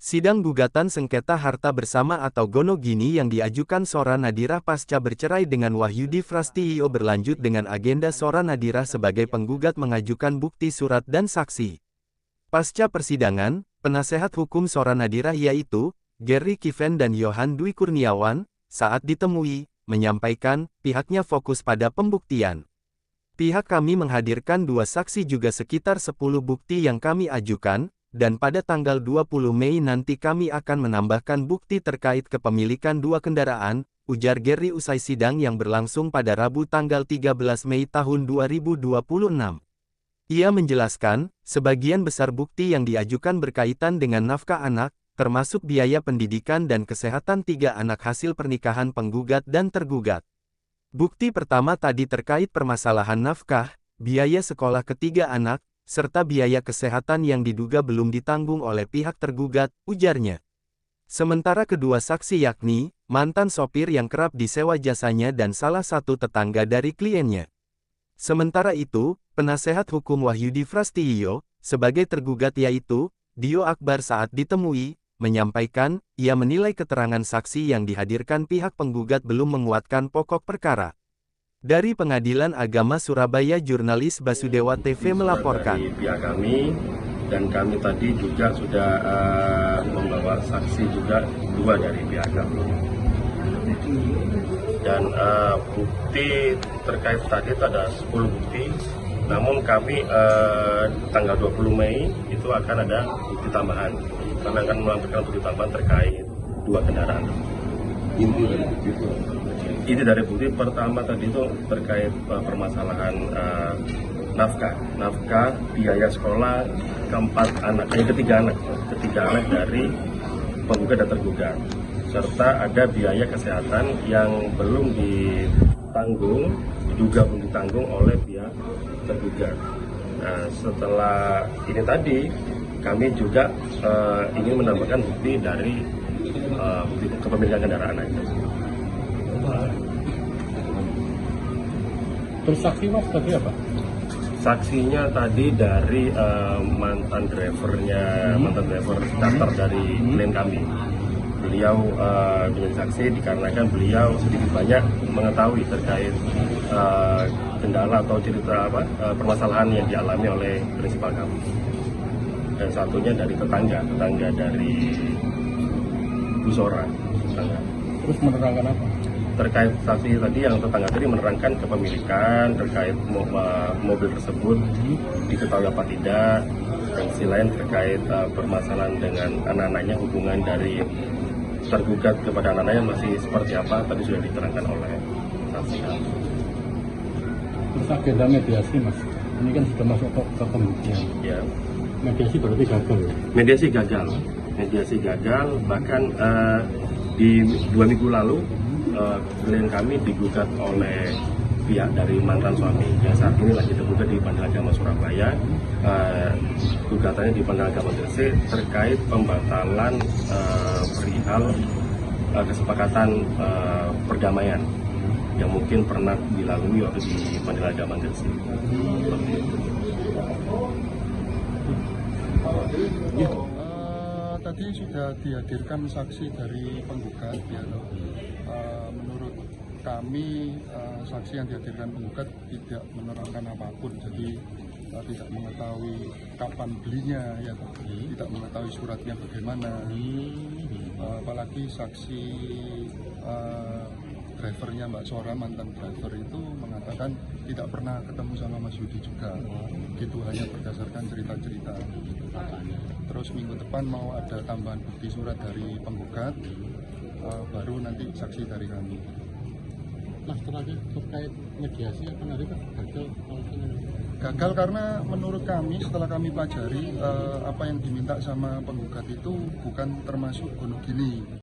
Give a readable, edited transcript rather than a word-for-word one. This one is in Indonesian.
Sidang gugatan sengketa harta bersama atau gonogini yang diajukan Sora Nadirah pasca bercerai dengan Wahyudi Frastio berlanjut dengan agenda Sora Nadirah sebagai penggugat mengajukan bukti surat dan saksi. Pasca persidangan, penasehat hukum Sora Nadirah yaitu Gary Kiven dan Yohan Dwi Kurniawan, saat ditemui, menyampaikan pihaknya fokus pada pembuktian. Pihak kami menghadirkan 2 saksi juga sekitar 10 bukti yang kami ajukan, dan pada tanggal 20 Mei nanti kami akan menambahkan bukti terkait kepemilikan 2 kendaraan, ujar Gary usai sidang yang berlangsung pada Rabu tanggal 13 Mei tahun 2026. Ia menjelaskan, sebagian besar bukti yang diajukan berkaitan dengan nafkah anak, termasuk biaya pendidikan dan kesehatan 3 anak hasil pernikahan penggugat dan tergugat. Bukti pertama tadi terkait permasalahan nafkah, biaya sekolah ketiga anak, serta biaya kesehatan yang diduga belum ditanggung oleh pihak tergugat, ujarnya. Sementara kedua saksi yakni, mantan sopir yang kerap disewa jasanya dan salah satu tetangga dari kliennya. Sementara itu, penasehat hukum Wahyudi Frastio, sebagai tergugat yaitu, Dio Akbar saat ditemui, menyampaikan, ia menilai keterangan saksi yang dihadirkan pihak penggugat belum menguatkan pokok perkara. Dari Pengadilan Agama Surabaya, jurnalis Basudewa TV melaporkan. Dari pihak kami, dan kami tadi juga sudah membawa saksi juga 2 dari pihak kami. Dan bukti terkait tadi itu ada 10 bukti, namun kami tanggal 20 Mei itu akan ada bukti tambahan. Kami akan melampirkan bukti tambahan terkait 2 kendaraan. Ini dari bukti pertama tadi itu terkait permasalahan nafkah biaya sekolah ketiga anak dari penggugat dan tergugat, serta ada biaya kesehatan yang belum diduga belum ditanggung oleh pihak tergugat. Nah, setelah ini tadi kami juga ingin menambahkan bukti dari bukti kepemilikan kendaraan itu. Terus saksi mas tadi apa? Saksinya tadi dari mantan driver daftar dari klien kami. Beliau menjadi saksi dikarenakan beliau sedikit banyak mengetahui terkait kendala atau cerita permasalahan yang dialami oleh prinsipal kami. Dan satunya dari tetangga dari Bu Sora. Terus menerangkan apa? Terkait saksi tadi yang tetangga tadi menerangkan kepemilikan terkait mobil tersebut diketahui apa tidak, dan sisi lain terkait permasalahan dengan anak-anaknya, hubungan dari tergugat kepada anak-anaknya masih seperti apa tadi sudah diterangkan oleh saksi. Terus agenda mediasi mas, ini kan sudah masuk ke pembuktian. Ya. Mediasi berarti gagal ya? Mediasi gagal, bahkan di 2 minggu lalu klien kami digugat oleh pihak dari mantan suami yang saat ini lagi tergugat di Pengadilan Agama Surabaya. Gugatannya di Pengadilan Agama Gresik terkait pembatalan perihal kesepakatan perdamaian yang mungkin pernah dilalui waktu di Pengadilan Agama Gresik. Tadi sudah dihadirkan saksi dari penggugat ya. Menurut kami saksi yang dihadirkan penggugat tidak menerangkan apapun, jadi tidak mengetahui kapan belinya ya, tidak mengetahui suratnya bagaimana. Apalagi saksi drivernya Mbak Sora, mantan driver itu mengatakan tidak pernah ketemu sama Mas Yudi juga, gitu, hanya berdasarkan cerita-cerita. Terus minggu depan mau ada tambahan bukti surat dari penggugat, baru nanti saksi dari kami. Mas terakhir terkait mediasi apa nanti Pak gagal? Gagal karena menurut kami setelah kami pelajari apa yang diminta sama penggugat itu bukan termasuk gonogini.